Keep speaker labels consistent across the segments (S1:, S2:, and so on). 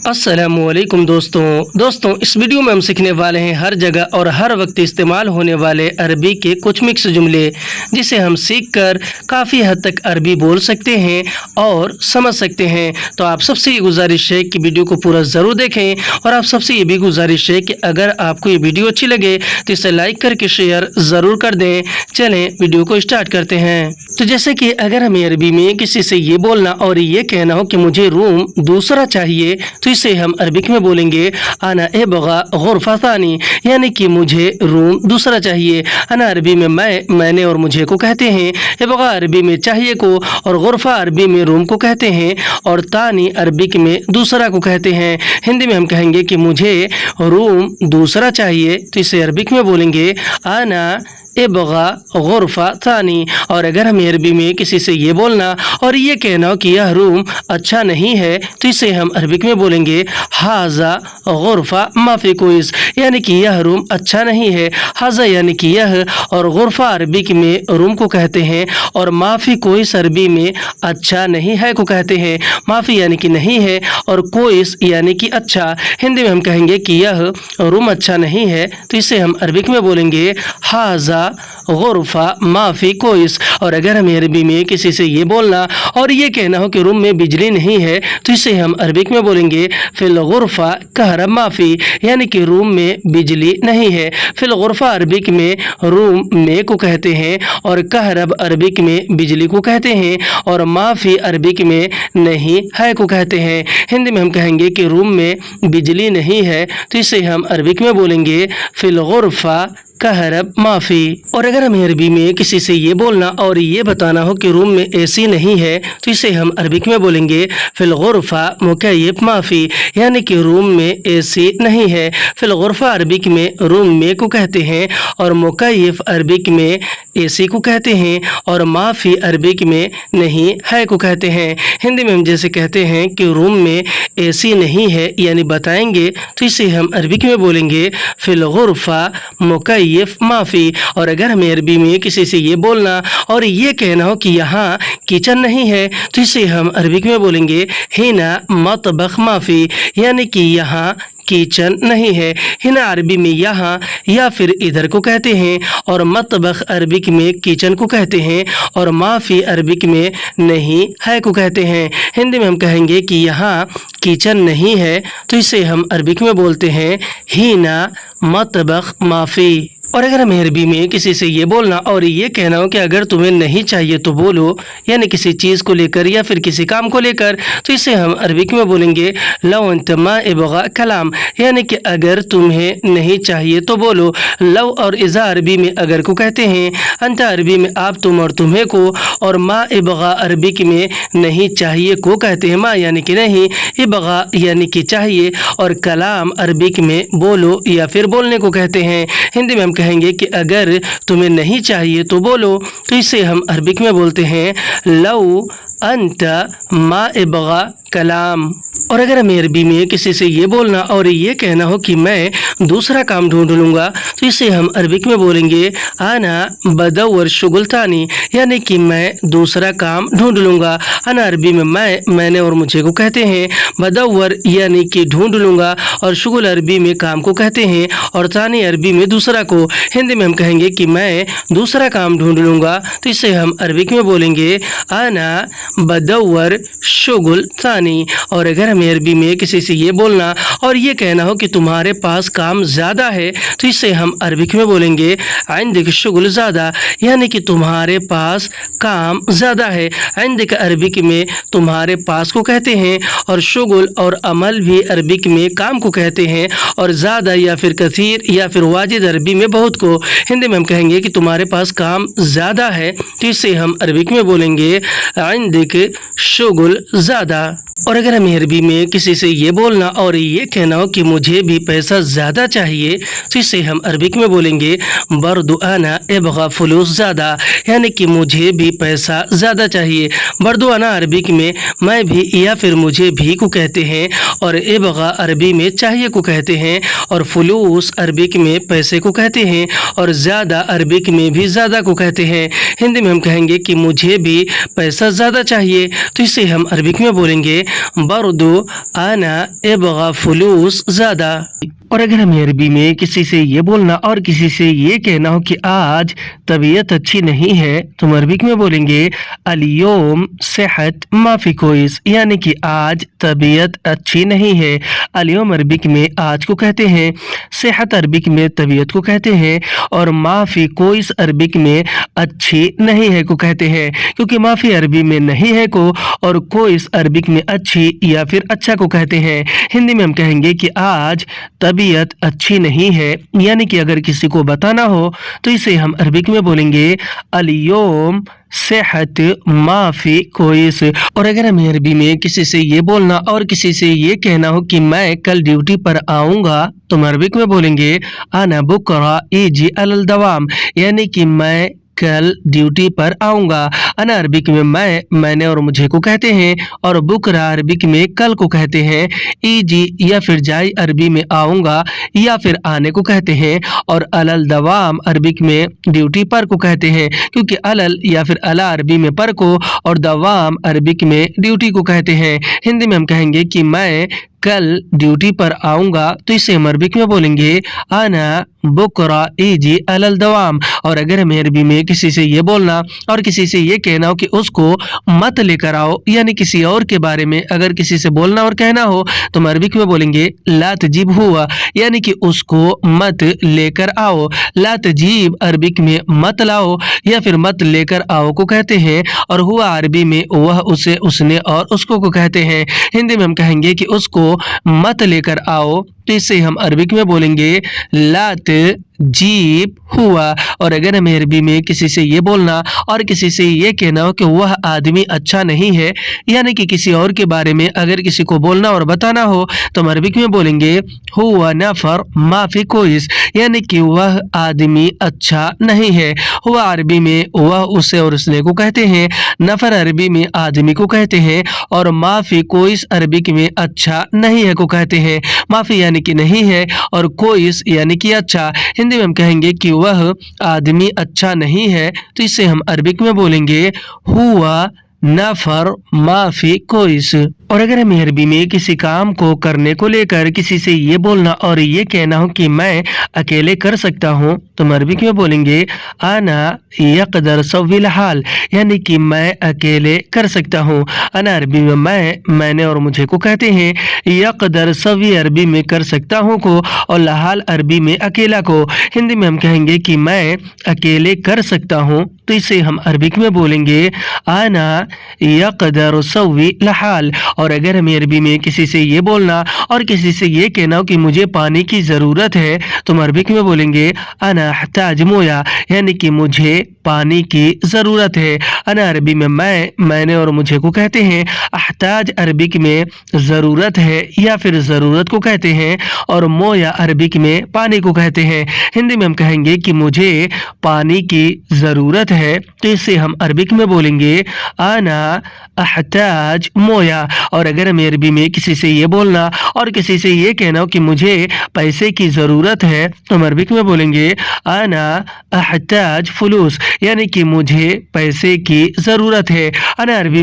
S1: अस्सलामुअलैकुम दोस्तों इस वीडियो में हम सीखने वाले हैं हर जगह और हर वक्त इस्तेमाल होने वाले अरबी के कुछ मिक्स जुमले, जिसे हम सीखकर काफ़ी हद तक अरबी बोल सकते हैं और समझ सकते हैं। तो आप सबसे ये गुजारिश है कि वीडियो को पूरा ज़रूर देखें और आप सबसे ये भी गुजारिश है कि अगर आपको ये वीडियो अच्छी लगे तो इसे लाइक करके शेयर ज़रूर कर दें। चलें वीडियो को स्टार्ट करते हैं। तो जैसे कि अगर हमें अरबी में किसी से ये बोलना और ये कहना हो कि मुझे रूम दूसरा चाहिए, तो इसे हम अरबिक में बोलेंगे अना एबगा गुरफा सानी, यानी कि मुझे रूम दूसरा चाहिए। अना अरबी में मैंने और मुझे को कहते हैं, एबगा अरबी में चाहिए को और गुरफा अरबी में रूम को कहते हैं और तानी अरबिक में दूसरा को कहते हैं। हिंदी में हम कहेंगे कि मुझे रूम दूसरा चाहिए, तो इसे अरबिक में बोलेंगे अना एबगा गुरफा थानी। और अगर हमें अरबी में किसी से ये बोलना और ये कहना हो कि यह रूम अच्छा नहीं है, तो इसे हम अरबिक में बोलेंगे हाजा गुरफा माफी कोइस, यानी कि यह रूम अच्छा नहीं है। हाजा यानी कि यह और गुरफा अरबिक में रूम को कहते हैं और माफी कोइस अरबी में अच्छा नहीं है को कहते हैं। माफी यानी कि नहीं है और कोइस यानी कि अच्छा। हिंदी में हम कहेंगे कि यह रूम अच्छा नहीं है, तो इसे हम अरबिक में बोलेंगे हाजा गुरफा माफी कोइस। और अगर हमें अरबी में किसी से ये बोलना और ये कहना हो कि रूम में बिजली नहीं है, तो इसे हम अरबिक में बोलेंगे फिल गुरफा कहरब माफी, यानी कि रूम में बिजली नहीं है। फिल गुरफा अरबिक में रूम में को कहते हैं और कहरब अरबिक में बिजली को कहते हैं और माफी अरबिक में नहीं है को कहते हैं। हिंदी में हम कहेंगे कि रूम में बिजली नहीं है, तो इसे हम अरबिक में बोलेंगे फिल गुरफा कहरब माफ़ी। और अगर हमें अरबी में किसी से ये बोलना और ये बताना हो कि रूम में एसी नहीं है, तो इसे हम अरबिक में बोलेंगे फिल गुरफा मुकय्यफ माफ़ी, यानी कि रूम में एसी नहीं है। फिल गुरफा अरबिक में रूम में को कहते हैं और मुकय्यफ अरबिक में एसी को कहते हैं और माफ़ी अरबिक में नहीं है को कहते हैं। हिंदी में हम जैसे कहते हैं कि रूम में एसी नहीं है यानी बताएंगे, तो इसे हम अरबिक में बोलेंगे फिल गुरफा मुकय्यफ माफ़ी। और अगर हमें अरबी में किसी से ये बोलना और ये कहना हो कि यहाँ किचन नहीं है, तो इसे हम अरबिक में बोलेंगे हिना मतबख माफ़ी, यानी कि यहाँ किचन नहीं है। हिना अरबी में यहाँ या फिर इधर को कहते हैं और मतबख अरबिक में किचन को कहते हैं और माफ़ी अरबिक में नहीं है को कहते हैं। हिंदी में हम कहेंगे कि यहाँ किचन नहीं है, तो इसे हम अरबिक में बोलते हैं हिना मतबख माफ़ी। और अगर हमें अरबी में किसी से ये बोलना और ये कहना हो कि अगर तुम्हें नहीं चाहिए तो बोलो, यानी किसी चीज़ को लेकर या फिर किसी काम को लेकर, तो इसे हम अरबिक में बोलेंगे लव अंत मा इबगा कलाम, यानी कि अगर तुम्हें नहीं चाहिए तो बोलो। लव और इज़ा अरबी में अगर को कहते हैं, अंत अरबी में आप तुम और तुम्हें को और मा इबगा अरबिक में नहीं चाहिए को कहते हैं। मा यानी कि नहीं, इबगा यानी कि चाहिए और कलाम अरबिक में बोलो या फिर बोलने को कहते हैं। हिंदी में हम कहेंगे कि अगर तुम्हें नहीं चाहिए तो बोलो, तो इसे हम अरबिक में बोलते हैं लव अंत मा इबगा कलाम। और अगर हमें अरबी में किसी से ये बोलना और ये कहना हो कि मैं दूसरा काम ढूंढ लूँगा, तो इसे हम अरबिक में बोलेंगे आना बदवर शुगुलतानी, यानी कि मैं दूसरा काम ढूंढ लूँगा। आना अरबी में मैंने और मुझे को कहते हैं, बदवर यानी कि ढूंढ लूँगा और शुगुल अरबी में काम को कहते हैं और तानी अरबी में दूसरा को। हिंदी में हम कहेंगे कि मैं दूसरा काम ढूंढ लूँगा, तो इसे हम अरबिक में बोलेंगे आना बदवर शुगुल तानी। और अगर हमें अरबी में किसी से ये बोलना और ये कहना हो कि तुम्हारे पास काम ज़्यादा है, तो इसे हम अरबिक में बोलेंगे इंदिक शुगुल ज़्यादा, यानी कि तुम्हारे पास काम ज़्यादा है। इंदिक अरबिक में तुम्हारे पास को कहते हैं और शुगुल और अमल भी अरबिक में काम को कहते हैं और ज़्यादा या फिर कसीर या फिर वाजिद अरबी में बहुत को। हिंदी में हम कहेंगे कि तुम्हारे पास काम ज़्यादा है, तो इसे हम अरबिक में बोलेंगे इंदिक शुगुल ज़्यादा। और अगर हमें अरबी में किसी से ये बोलना और ये कहना हो कि मुझे भी पैसा ज़्यादा चाहिए, तो इसे हम अरबिक में बोलेंगे बर्दु आना एबगा फुलूस ज़्यादा, यानी कि मुझे भी पैसा ज़्यादा चाहिए। बर्दु आना अरबिक में मैं भी या फिर मुझे भी को कहते हैं और एबगा अरबी में चाहिए को कहते हैं और फुलूस अरबिक में पैसे को कहते हैं और ज़्यादा अरबिक में भी ज़्यादा को कहते हैं। हिंदी में हम कहेंगे कि मुझे भी पैसा ज़्यादा چاہیے تو اسے ہم عربک میں بولیں گے بردو انا ابغى فلوس زیادہ۔ اور اگر ہمیں عربی میں کسی سے یہ بولنا اور کسی سے یہ کہنا ہو کہ آج طبیعت اچھی نہیں ہے تو ہم عربک میں بولیں گے اليوم صحت ما فی کوئس، یعنی کہ آج طبیعت اچھی نہیں ہے۔ اليوم عربک میں آج کو کہتے ہیں، صحت عربک میں طبیعت کو کہتے ہیں، اور ما فی کوئس عربک میں اچھی نہیں ہے کو کہتے ہیں، کیونکہ ما فی عربی میں نہیں ہے کو اور کوئس عربک میں اچھی یا پھر اچھا کو کہتے ہیں۔ ہندی میں ہم کہیں گے کہ آج طبیعت اچھی نہیں ہے، یعنی کہ اگر کسی کو بتانا ہو تو اسے ہم عربک میں بولیں گے اليوم صحت ما فی کوئس۔ اور اگر ہمیں عربی میں کسی سے یہ بولنا اور کسی سے یہ کہنا ہو کہ میں کل ڈیوٹی پر آؤں گا تو ہم عربک میں بولیں گے انا بکرہ ایجی علی الدوام، یعنی کہ میں کل ڈیوٹی پر آؤں گا۔ انا عربک میں میں نے اور مجھے کو کہتے ہیں، اور بکرہ عربک میں کل کو کہتے ہیں۔ ایجی یا پھر جائی عربی میں آؤں گا یا پھر آنے کو کہتے ہیں، اور علل دوام عربک میں ڈیوٹی پر کو کہتے ہیں، کیونکہ علل یا پھر علا عربی میں پر کو اور دوام عربک میں ڈیوٹی کو کہتے ہیں۔ ہندی میں ہم کہیں گے کہ میں کل ڈیوٹی پر آؤں گا تو اسے ہم عربک میں بولیں گے انا بکرہ ایجی علی الدوام۔ اور اگر ہمیں عربی میں کسی سے یہ بولنا اور کسی سے یہ کہنا ہو کہ اس کو مت لے کر آؤ، یعنی کسی اور کے بارے میں اگر کسی سے بولنا اور کہنا ہو تو ہم عربک میں بولیں گے لا تجیب ہوا، یعنی کہ اس کو مت لے کر آؤ۔ لا تجیب عربک میں مت لاؤ یا پھر مت لے کر آؤ کو کہتے ہیں، اور ہوا عربی میں وہ، اسے، اس نے اور اس کو کہتے ہیں۔ ہندی میں ہم کہیں گے کہ اس کو مت لے کر آؤ تو اسے ہم عربک میں بولیں گے لا تجیب ہوا۔ اور اگر ہمیں عربی میں کسی سے یہ بولنا اور کسی سے یہ کہنا ہو کہ وہ آدمی اچھا نہیں ہے، یعنی کہ کسی اور کے بارے میں اگر کسی کو بولنا اور بتانا ہو تو ہم عربک میں بولیں گے ہوا نفر ما فی کوئس، یعنی کہ وہ آدمی اچھا نہیں ہے۔ ہوا عربی میں وہ، اسے اور اس نے کو کہتے ہیں، نفر عربی میں آدمی کو کہتے ہیں، اور ما فی کوئس عربک میں اچھا نہیں ہے کو کہتے ہیں۔ ما فی یعنی کہ نہیں ہے اور کوئس یعنی کہ اچھا۔ ہندی میں ہم کہیں گے کہ وہ آدمی اچھا نہیں ہے تو اسے ہم عربک میں بولیں گے ہوا نفر ما فی کوئس۔ اور اگر ہمیں عربی میں کسی کام کو کرنے کو لے کر کسی سے یہ بولنا اور یہ کہنا ہو کہ میں اکیلے کر سکتا ہوں تو ہم عربک میں بولیں گے انا یقدر سوی الحال، یعنی کہ میں اکیلے کر سکتا ہوں۔ انا عربی میں نے اور مجھے کو کہتے ہیں، یقدر سوی عربی میں کر سکتا ہوں کو اور لحال عربی میں اکیلا کو۔ ہندی میں ہم کہیں گے کہ میں اکیلے کر سکتا ہوں تو اسے ہم عربک میں بولیں گے انا یقدر سوی الحال۔ اور اگر ہمیں عربی میں کسی سے یہ بولنا اور کسی سے یہ کہنا ہو کہ مجھے پانی کی ضرورت ہے تو ہم عربک میں بولیں گے انا احتاج مویا، یعنی کہ مجھے پانی کی ضرورت ہے۔ انا عربی میں نے اور مجھے کو کہتے ہیں، احتاج عربک میں ضرورت ہے یا پھر ضرورت کو کہتے ہیں، اور مویا عربک میں پانی کو کہتے ہیں۔ ہندی میں ہم کہیں گے کہ مجھے پانی کی ضرورت ہے تو اسے ہم عربک میں بولیں گے انا احتاج مویا۔ اور اگر ہمیں عربی میں کسی سے یہ بولنا اور کسی سے یہ کہنا ہو کہ مجھے پیسے کی ضرورت ہے تو ہم عربک میں بولیں گے انا احتاج فلوس، یعنی کہ مجھے پیسے کی ضرورت ہے۔ انا عربی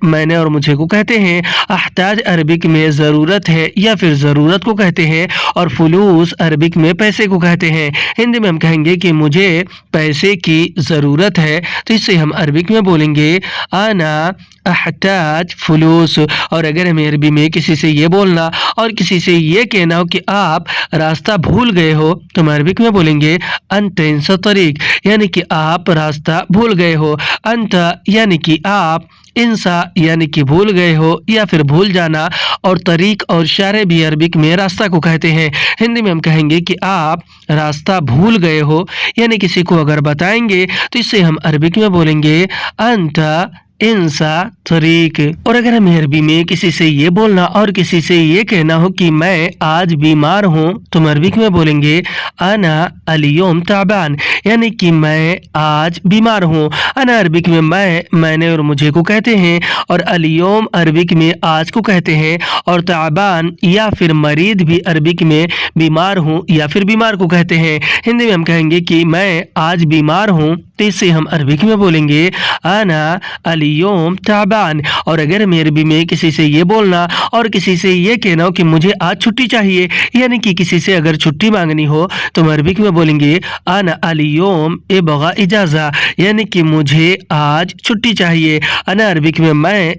S1: میں نے اور مجھے کو کہتے ہیں، احتاج عربک میں ضرورت ہے یا پھر ضرورت کو کہتے ہیں، اور فلوس عربک میں پیسے کو کہتے ہیں۔ ہندی میں ہم کہیں گے کہ مجھے پیسے کی ضرورت ہے تو اسے ہم عربک میں بولیں گے انا احتاج فلوس۔ اور اگر ہمیں عربی میں کسی سے یہ بولنا اور کسی سے یہ کہنا ہو کہ آپ راستہ بھول گئے ہو تو ہم عربک میں بولیں گے انت انسا طریق، یعنی کہ آپ راستہ بھول گئے ہو۔ انت یعنی کہ آپ، انسا یعنی کہ بھول گئے ہو یا پھر بھول جانا، اور طریق اور شارع بھی عربک میں راستہ کو کہتے ہیں۔ ہندی میں ہم کہیں گے کہ آپ راستہ بھول گئے ہو، یعنی کسی کو اگر بتائیں گے تو اسے ہم عربک میں بولیں گے انت انسا طریق۔ اور اگر ہمیں عربی میں کسی سے یہ بولنا اور کسی سے یہ کہنا ہو کہ میں آج بیمار ہوں تو ہم عربک میں بولیں گے انا اليوم تعبان، یعنی کہ میں آج بیمار ہوں۔ انا عربک میں نے اور مجھے کو کہتے ہیں، اور اليوم عربک میں آج کو کہتے ہیں، اور تعبان یا پھر مریض بھی عربک میں بیمار ہوں یا پھر بیمار کو کہتے ہیں۔ ہندی میں ہم کہیں گے کہ میں آج بیمار ہوں تو اسے ہم عربک میں بولیں گے انا अल-यौम ताबान। और अगर हम अरबी में किसी से ये बोलना और किसी से ये कहना हो कि मुझे आज छुट्टी चाहिए, यानी कि किसी से अगर छुट्टी मांगनी हो तो हम अरबिक में बोलेंगे अना अल-यौम अबगा इजाज़ा, यानी कि मुझे आज छुट्टी चाहिए। अना अरबिक में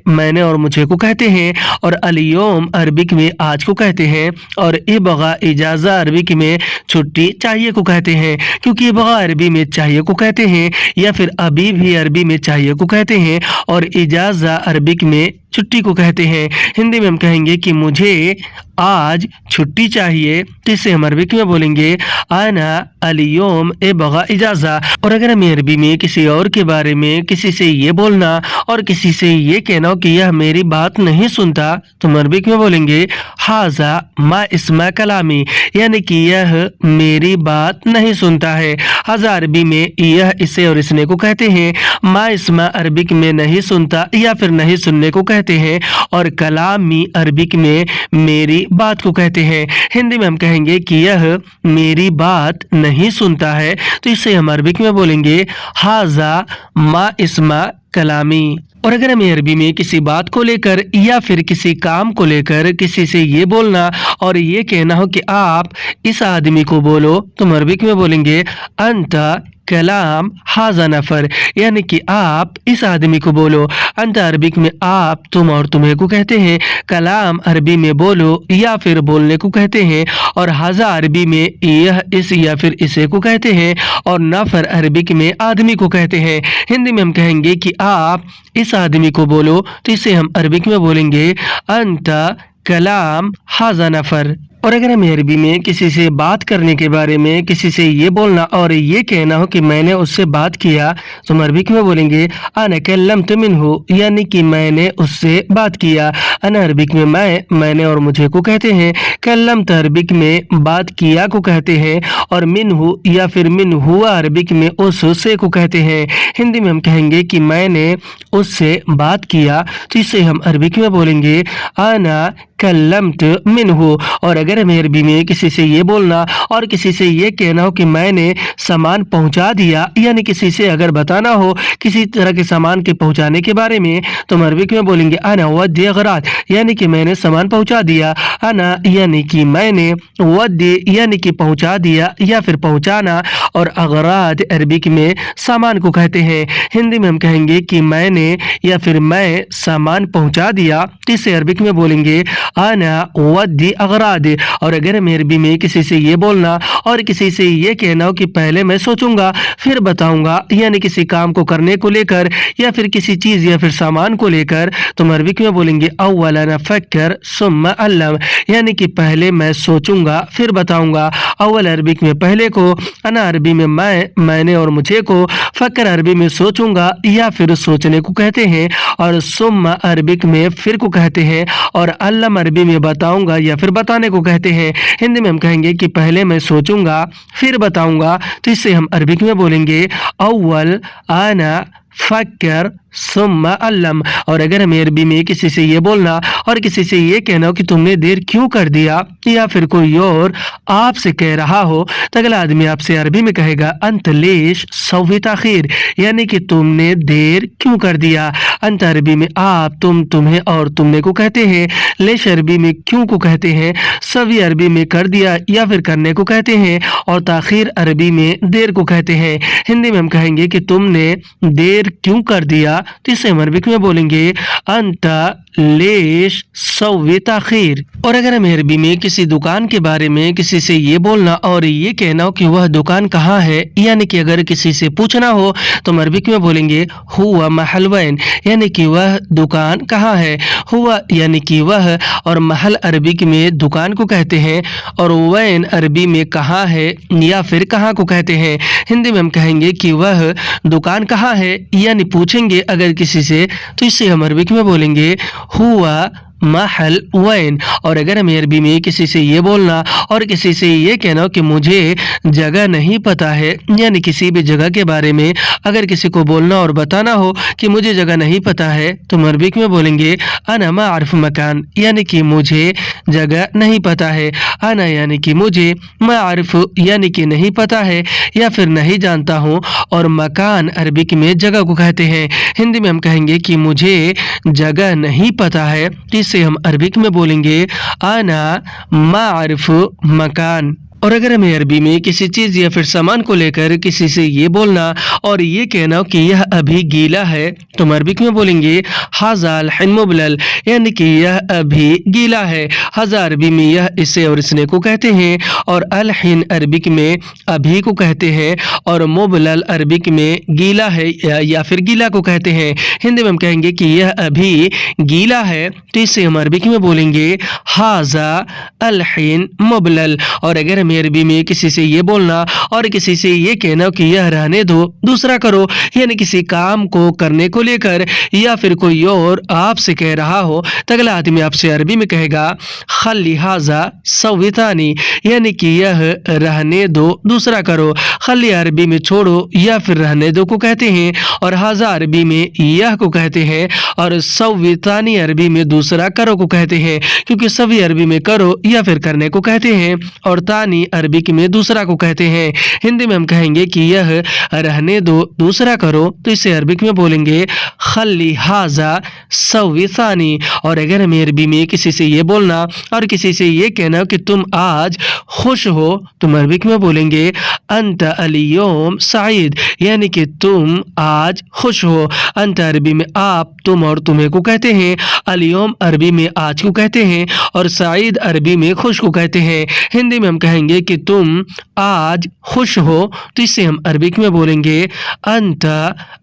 S1: मैंने और मुझे को कहते हैं, और अल-यौम अरबिक में आज को कहते हैं, और अबगा इजाज़ा अरबिक में छुट्टी चाहिए को कहते हैं। क्योंकि अबगा अरबी में चाहिए को कहते हैं, या फिर अभी भी अरबी में चाहिए को कहते हैं, और इजाज़ा अरबिक में छुट्टी को कहते हैं। हिंदी में हम कहेंगे कि मुझे आज छुट्टी चाहिए, तो इसे हम अरबिक में बोलेंगे आना अल-यौम अबगा इजाज़ा। और अगर हम अरबी में किसी और के बारे में किसी से ये बोलना और किसी से ये कहना हो कि यह मेरी बात नहीं सुनता, तो हम अरबिक में बोलेंगे हाज़ा मा इस्मा कलामी, यानी कि यह मेरी बात नहीं सुनता है। हाज़ा अरबी में यह, इसे और इसने को कहते हैं। मा इस्मा अरबिक में नहीं सुनता या फिर नहीं सुनने को कहते हैं, और कलामी अरबिक में मेरी बात को कहते हैं। हिंदी में हम कहेंगे कि यह मेरी बात नहीं सुनता है, तो इसे हम अरबिक में बोलेंगे हाज़ा मा इस्मा कलामी। और अगर हमें अरबी में किसी बात को लेकर या फिर किसी काम को लेकर किसी से ये बोलना और ये कहना हो कि आप इस आदमी को बोलो, तो हम अरबिक में बोलेंगे अंता कलाम हाज़ा नफर, यानी कि आप इस आदमी को बोलो। अंत अरबिक में आप, तुम और तुम्हें को कहते हैं। कलाम अरबी में बोलो या फिर बोलने को कहते हैं, और हाज़ा अरबी में यह, इस या फिर इसे को कहते हैं, और नफर अरबिक में आदमी को कहते हैं। हिंदी में हम कहेंगे कि आप इस आदमी को बोलो, तो इसे हम अरबिक में बोलेंगे अंता कलाम हाज़ा नफर। और अगर हमें अरबी में किसी से बात करने के बारे में किसी से ये बोलना और ये कहना हो कि मैंने उससे बात किया, तो हम अरबिक में बोलेंगे अना कल्लमतु मिन्हु, यानी कि मैंने उससे बात किया। अना अरबिक में मैंने और मुझे को कहते हैं। कल्लमत अरबिक में बात किया को कहते हैं, और मिन्हु या फिर मिन्हुआ अरबिक में उससे को कहते हैं। हिंदी में हम कहेंगे कि मैंने उससे बात किया, तो इसे हम अरबिक में बोलेंगे अना कल्लमत मिन्हु। और अगर हमें अरबी में किसी से ये बोलना और किसी से ये कहना हो कि मैंने सामान पहुंचा दिया, यानी किसी से अगर बताना हो किसी तरह के सामान के पहुंचाने के बारे में, तो हम अरबिक में बोलेंगे अना वद्दी अगरात, यानी कि मैंने सामान पहुंचा दिया। अना यानी कि मैंने, वद्दी यानी कि पहुंचा दिया या फिर पहुंचाना, और अगरात अरबिक में सामान को कहते हैं। हिंदी में हम कहेंगे कि मैंने या फिर मैं सामान पहुंचा दिया, तो इसे अरबिक में बोलेंगे आना वद्दी अगराद। और अगर हमें अरबी में किसी से ये बोलना और किसी से ये कहना हो कि पहले मैं सोचूंगा फिर बताऊंगा, यानी किसी काम को करने को लेकर या फिर किसी चीज या फिर सामान को लेकर, तो हम अरबिक में बोलेंगे अव्वलन अफक्कर सुम्मा अल्लम, यानी कि पहले मैं सोचूंगा फिर बताऊंगा। अव्वल अरबिक में पहले को, अना अरबी में मैंने और मुझे को, फक्कर अरबी में सोचूंगा या फिर सोचने को कहते हैं, और सुम्मा अरबिक में फिर को कहते हैं, और अल्लम अरबी में बताऊंगा या फिर बताने को कहते हैं। हिंदी में हम कहेंगे कि पहले मैं सोचूंगा फिर बताऊंगा, तो इससे हम अरबिक में बोलेंगे अव्वल आना फक्कर सुम्मा अल्लम। और अगर हमें अरबी में किसी से ये बोलना और किसी से ये कहना हो कि तुमने देर क्यों कर दिया, या फिर कोई और आपसे कह रहा हो, तो अगला आदमी आपसे अरबी में कहेगा अंत लेश सव्वी ताखीर, यानी कि तुमने देर क्यों कर दिया। अंत अरबी में आप, तुम, तुम्हें और तुमने को कहते हैं। लेश अरबी में क्यों को कहते हैं। सव्वी अरबी में कर दिया या फिर करने को कहते हैं, और ताखीर अरबी में देर को कहते हैं। हिंदी में हम कहेंगे कि तुमने देर क्यों कर दिया, तो इसे हम अरबिक में बोलेंगे अंता लेश सव्वी ताखीर। और अगर हम अरबी में किसी दुकान के बारे में किसी से ये बोलना और ये कहना हो कि वह दुकान कहाँ है, यानी कि अगर किसी से पूछना हो, तो हम अरबिक में बोलेंगे हुआ महल वैन, यानी कि वह दुकान कहाँ है। हुआ यानी कि वह, और महल अरबिक में दुकान को कहते हैं, और वैन अरबी में कहाँ है या फिर कहाँ को कहते हैं। हिंदी में हम कहेंगे कि वह दुकान कहाँ है, यानी पूछेंगे अगर किसी से, तो इससे हम अरबिक में बोलेंगे हुआ महल वैन। और अगर हमें अरबी में किसी से ये बोलना और किसी से ये कहना हो कि मुझे जगह नहीं पता है, यानी किसी भी जगह के बारे में अगर किसी को बोलना और बताना हो कि मुझे जगह नहीं पता है, तो हम अरबी में बोलेंगे अना मा आरिफ मकान, यानी कि मुझे जगह नहीं पता है। अना यानी कि मुझे, मा आरिफ यानी कि नहीं पता है या फिर नहीं जानता हूँ, और मकान अरबिक में जगह को कहते हैं। हिंदी में हम कहेंगे कि मुझे जगह नहीं पता है, इसे हम अरबिक में बोलेंगे आना मा आरिफ मकान। और अगर हमें अरबी में किसी चीज़ या फिर सामान को लेकर किसी से ये बोलना और ये कहना कि यह अभी गीला है, तो हम अरबिक में बोलेंगे हाज़ाल हिन मुबलल, यानी कि यह अभी गीला है। हाज़ा अरबी में यह, इसे और इसने को कहते हैं, और अल हिन अरबिक में अभी को कहते हैं, और मुबलल अरबिक में गीला है या फिर गीला को कहते हैं। हिंदी में हम कहेंगे कि यह अभी गीला है, तो इसे हम अरबिक में बोलेंगे हाज़ा अल हिन मुबलल। और अगर हमें अरबी में किसी से ये बोलना और किसी से ये कहना कि यह रहने दो दूसरा करो, यानी किसी काम को करने को लेकर या फिर कोई और आपसे कह रहा हो, तो अगला आदमी आपसे अरबी में कहेगा खल्ली हाजा सवितानी, यानी कि यह रहने दो दूसरा करो। खल्ली अरबी में छोड़ो या फिर रहने दो को कहते हैं, और हाजा अरबी में यह को कहते हैं, और सवितानी अरबी में दूसरा करो को कहते हैं, क्योंकि सभी अरबी में करो या फिर करने को कहते हैं, और तानी अरबिक में दूसरा को कहते हैं। हिंदी में हम कहेंगे कि यह रहने दो दूसरा करो, तो इसे अरबिक में बोलेंगे खल्ली हाजा सवी सानी। और अगर हमें अरबी में किसी से ये बोलना और किसी से ये कहना कि तुम आज खुश हो, तो हम अरबिक में बोलेंगे अंत अलियोम सईद, यानी कि तुम आज खुश हो। अंत अरबी में आप, तुम और तुम्हें को कहते हैं, अलियोम अरबी में आज को कहते हैं, और सईद अरबी में खुश को कहते हैं। हिंदी में हम कहेंगे कि तुम आज खुश हो, तो इसे हम अरबिक में बोलेंगे अंत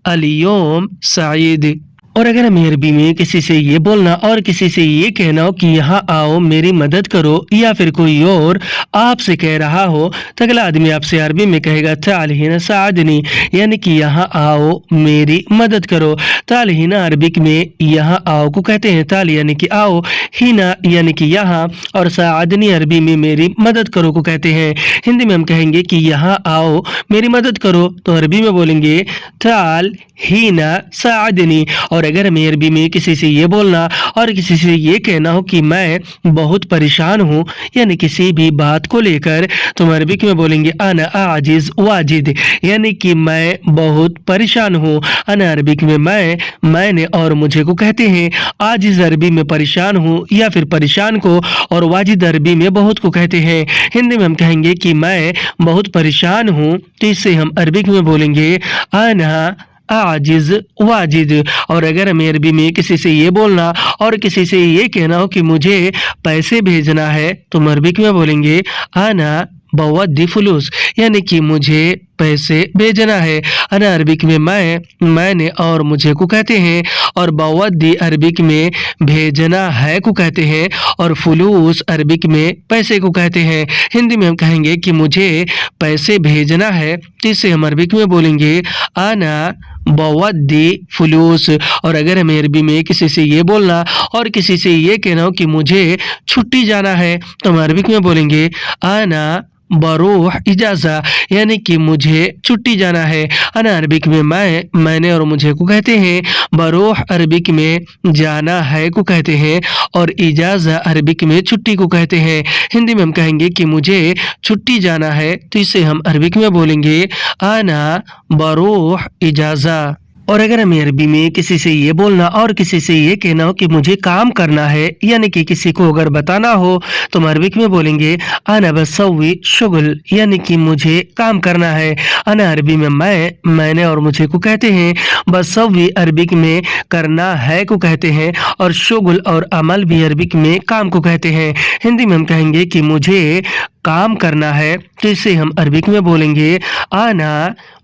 S1: अलियोम सईद। और अगर हमें अरबी में किसी से ये बोलना और किसी से ये कहना हो कि यहाँ आओ मेरी मदद करो, या फिर कोई और आपसे कह रहा हो, तो अगला आदमी आपसे अरबी में कहेगा तालहीना सादनी, यानी कि यहाँ आओ मेरी मदद करो। तालहीना अरबिक में यहाँ आओ को कहते हैं, ताल यानी कि आओ, हीना यानी कि यहाँ, और सादनी अरबी में मेरी मदद करो को कहते हैं। हिंदी में हम कहेंगे कि यहाँ आओ मेरी मदद करो, तो अरबी में बोलेंगे ताल हीना सादनी। और अगर हमें अरबी में किसी से ये बोलना और किसी से ये कहना हो कि मैं बहुत परेशान हूँ, यानी किसी भी बात को लेकर, तो हम अरबिक में बोलेंगे अना आजिज वाजिद, यानी कि मैं बहुत परेशान हूँ। अना अरबिक में मैंने और मुझे को कहते हैं, आजिज अरबी में परेशान हूँ या फिर परेशान को, और वाजिद अरबी में बहुत को कहते हैं। हिंदी में हम कहेंगे कि मैं बहुत परेशान हूँ, तो इससे हम अरबिक में बोलेंगे अना आजिज वाजिद। और अगर हमें अरबी में किसी से ये बोलना और किसी से ये कहना हो कि मुझे पैसे भेजना है, तो हम अरबिक में बोलेंगे अना बवद्दी फुलूस, यानी कि मुझे पैसे भेजना है। अना अरबिक में मैंने और मुझे को कहते हैं, और बवद्दी अरबिक में भेजना है को कहते हैं, और फुलूस अरबिक में पैसे को कहते हैं। हिंदी में हम कहेंगे कि मुझे पैसे भेजना है, तो इसे हम अरबिक में बोलेंगे अना बवद्दी फुलूस। और अगर हमें अरबी में किसी से ये बोलना और किसी से ये कहना हो कि मुझे छुट्टी जाना है, तो हम अरबिक में बोलेंगे अना बरूह इजाज़ा, यानी कि मुझे छुट्टी जाना है। अना अरबिक में मैंने और मुझे को कहते हैं, बरूह अरबिक में जाना है को कहते हैं, और इजाज़ा अरबिक में छुट्टी को कहते हैं। हिंदी में हम कहेंगे कि मुझे छुट्टी जाना है, तो इसे हम अरबिक में बोलेंगे अना बरूह इजाज़ा। और अगर हमें अरबी में किसी से ये बोलना और किसी से ये कहना हो कि मुझे काम करना है, यानी कि किसी को अगर बताना हो, तो हम अरबिक में बोलेंगे अना बसवी शुगल, यानी कि मुझे काम करना है। अना अरबी में मैंने और मुझे को कहते हैं, बसवी अरबिक में करना है को कहते हैं, और शुगल और अमल भी अरबिक में काम को कहते हैं। हिंदी में हम कहेंगे कि मुझे काम करना है तो इसे हम अरबिक में बोलेंगे आना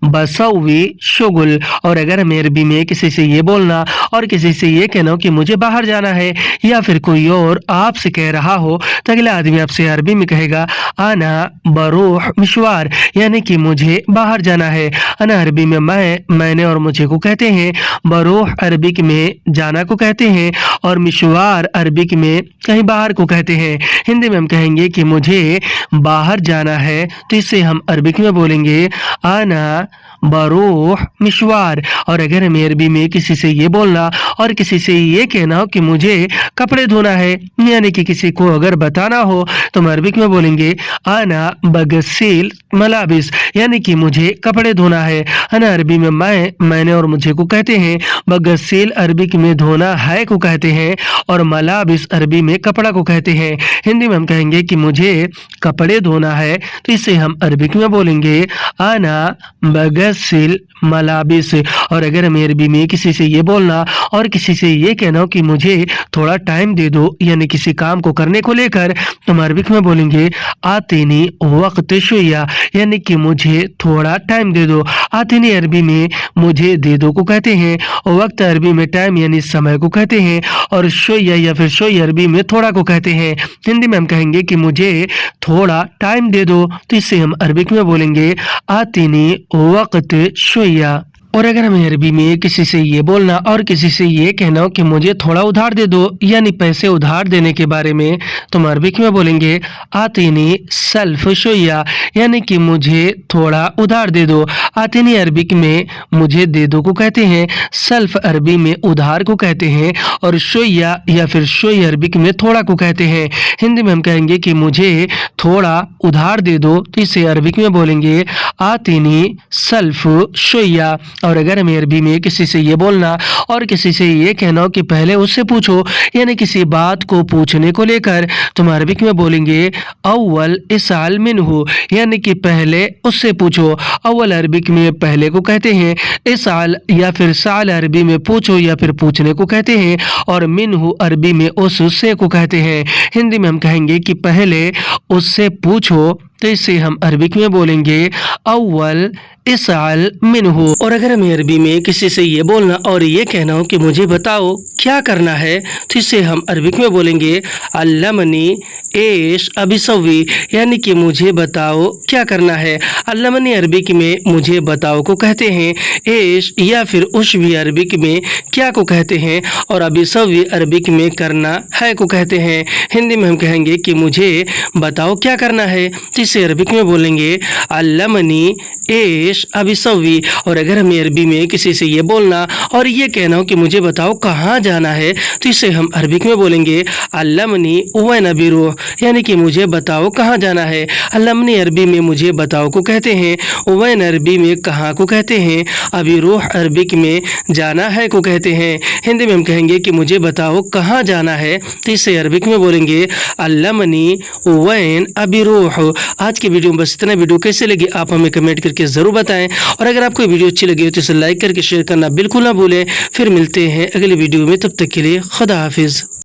S1: बसवी शुगुल। और अगर हमें अरबी में किसी से ये बोलना और किसी से ये कहना हो कि मुझे बाहर जाना है, या फिर कोई और आपसे कह रहा हो तो अगला आदमी आपसे अरबी में कहेगा आना बरूह मिशवार, यानी कि मुझे बाहर जाना है। आना अरबी में मैंने और मुझे को कहते हैं, बरूह अरबिक में जाना को कहते हैं, और मिशवार अरबिक में कहीं बाहर को कहते हैं। हिंदी में हम कहेंगे कि मुझे बाहर जाना है तो इसे हम अरबिक में बोलेंगे आना बरूह मिशवार। और अगर हमें अरबी में किसी से ये बोलना और किसी से ये कहना हो कि मुझे कपड़े धोना है, यानी कि किसी को अगर बताना हो तो हम अरबिक में बोलेंगे आना बगसील मलाबिस, यानी कि मुझे कपड़े धोना है। आना अरबी में मैंने और मुझे को कहते हैं, बगसील अरबिक में धोना है को कहते हैं, और मलाबिस अरबी में कपड़ा को कहते हैं। हिंदी में हम कहेंगे कि मुझे कपड़े धोना है तो इसे हम अरबिक में बोलेंगे आना बगसिल मलाबिस। और अगर हमें अरबी में किसी से ये बोलना और किसी से ये कहना हो कि मुझे थोड़ा टाइम दे दो, यानी किसी काम को करने को लेकर, तो हम अरबिक में बोलेंगे आतीनी वक्त शुया, यानी कि मुझे थोड़ा टाइम दे दो। आतीनी अरबी में मुझे दे दो को कहते हैं, वक्त अरबी में टाइम यानी समय को कहते हैं, और शुया या फिर शुई अरबी में थोड़ा को कहते हैं। हिंदी में हम कहेंगे कि मुझे थोड़ा टाइम दे दो तो इसे हम अरबिक में बोलेंगे आतीनी वक्त शुया। और अगर हमें अरबी में किसी से ये बोलना और किसी से ये कहना हो कि मुझे थोड़ा उधार दे दो, यानी पैसे उधार देने के बारे में, तो हम अरबिक में बोलेंगे आतीनी सल्फ शुया, यानी कि मुझे थोड़ा उधार दे दो। आतीनी अरबिक में मुझे दे दो को कहते हैं, सल्फ अरबी में उधार को कहते हैं, और शुया या फिर शुई अरबिक में थोड़ा को कहते हैं। हिंदी में हम कहेंगे कि मुझे थोड़ा उधार दे दो तो इसे अरबिक में बोलेंगे आतीनी सल्फ शुया। और अगर हमें अरबी में किसी से ये बोलना और किसी से ये कहना हो कि पहले उससे पूछो, यानी किसी बात को पूछने को लेकर, तो हम अरबिक में बोलेंगे अव्वल इसाल मिनहु, यानी कि पहले उससे पूछो। अव्वल अरबिक में पहले को कहते हैं, इसाल या फिर साल अरबी में पूछो या फिर पूछने को कहते हैं, और मिनहु अरबी में उससे को कहते हैं। हिंदी में हम कहेंगे कि पहले उससे पूछो तो इसे हम अरबिक में बोलेंगे अव्वल इसाल मिनहु। और अगर हमें अरबी में किसी से ये बोलना और ये कहना हो कि मुझे बताओ क्या करना है, तो इसे हम अरबिक में बोलेंगे अल्लमनी एश अबिसवी, यानी कि मुझे बताओ क्या करना है। अल्लमनी अरबिक में मुझे बताओ को कहते हैं, एश या फिर उशवी अरबिक में क्या को कहते हैं, और अबिसवी अरबिक में करना है को कहते हैं। हिंदी में हम कहेंगे कि मुझे बताओ क्या करना है, तो इसे अरबिक में बोलेंगे अल्लमनी एश अबिसवी। और अगर हमें अरबी में किसी से ये बोलना और ये कहना हो कि मुझे बताओ कहाँ जाना है, तो इसे हम अरबिक में बोलेंगे अल्लमनी वैन अबिरूह, यानी कि मुझे बताओ कहाँ जाना है। अल्लमनी अरबी में मुझे बताओ को कहते हैं, वैन अरबी में कहाँ को कहते हैं, अबिरूह अरबिक में जाना है को कहते हैं। हिंदी में हम कहेंगे कि मुझे बताओ कहाँ जाना है, तो इसे अरबिक में बोलेंगे अल्लमनी वैन अबिरूह। आज की वीडियो में बस इतना। वीडियो कैसे लगी आप हमें कमेंट करके ज़रूर बताएं, और अगर आपको वीडियो अच्छी लगी हो तो इसे लाइक करके शेयर करना बिल्कुल ना भूलें। फिर मिलते हैं अगली वीडियो में, तब तक के लिए खुदा हाफिज़।